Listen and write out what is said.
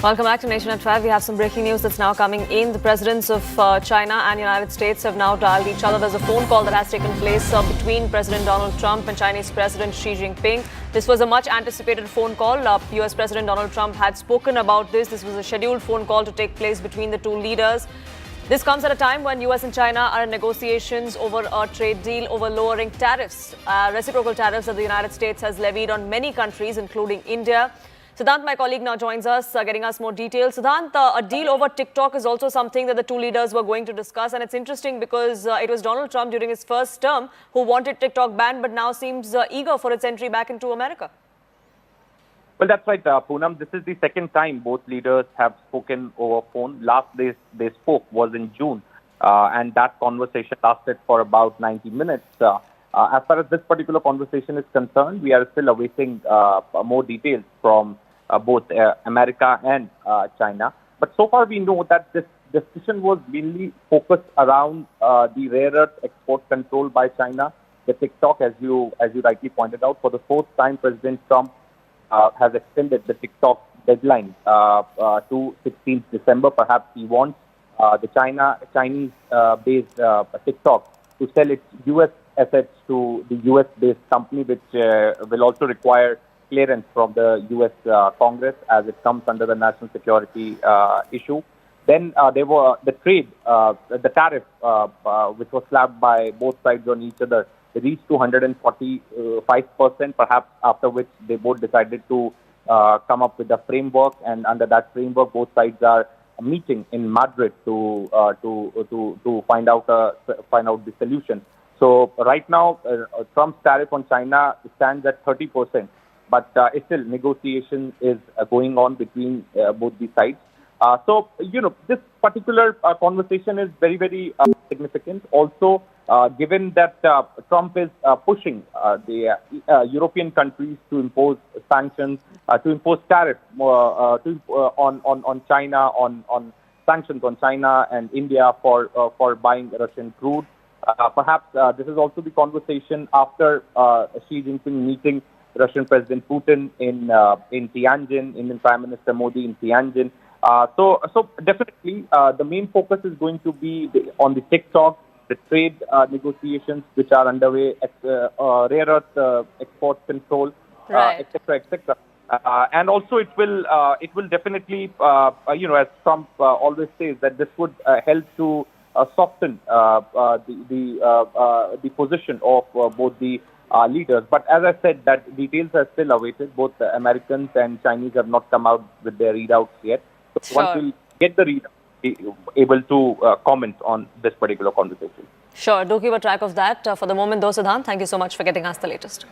Welcome back to Nation at 5. We have some breaking news that's now coming in. The presidents of China and United States have now dialed each other. There's a phone call that has taken place between President Donald Trump and Chinese President Xi Jinping. This was a much anticipated phone call. US President Donald Trump had spoken about this. This was a scheduled phone call to take place between the two leaders. This comes at a time when US and China are in negotiations over a trade deal over lowering tariffs, reciprocal tariffs that the United States has levied on many countries, including India. Siddhant, my colleague, now joins us, getting us more details. Siddhant, a deal over TikTok is also something that the two leaders were going to discuss. And it's interesting because it was Donald Trump during his first term who wanted TikTok banned, but now seems eager for its entry back into America. Well, that's right, Poonam. This is the second time both leaders have spoken over phone. Last they spoke was in June, and that conversation lasted for about 90 minutes. As far as this particular conversation is concerned, we are still awaiting more details from both America and China. But so far we know that this discussion was mainly focused around the rare earth export control by China, the TikTok, as you rightly pointed out. For the fourth time, President Trump has extended the TikTok deadline to 16th December. Perhaps he wants the Chinese-based TikTok to sell its U.S. assets to the U.S.-based company, which will also require clearance from the U.S. Congress as it comes under the national security issue. Then there were the trade, the tariff, which was slapped by both sides on each other. They reached 245%, perhaps, after which they both decided to come up with a framework, and under that framework, both sides are meeting in Madrid to find out the solution. So right now, Trump's tariff on China stands at 30%, but still negotiation is going on between both the sides. So, this particular conversation is very, very significant. Also, given that Trump is pushing the European countries to impose sanctions, to impose tariffs on China, on sanctions on China and India for buying Russian crude. Perhaps this is also the conversation after Xi Jinping meeting Russian President Putin in Tianjin, Indian Prime Minister Modi in Tianjin. So definitely the main focus is going to be on the TikTok, the trade negotiations which are underway, rare earth export control, etc., etc. And also it will definitely, as Trump always says, that this would help to soften the position of both the leaders. But as I said, that details are still awaited. Both the Americans and Chinese have not come out with their readouts yet. So once we get the readout, be able to comment on this particular conversation. Sure, do keep a track of that. For the moment though, Siddhant, thank you so much for getting us the latest.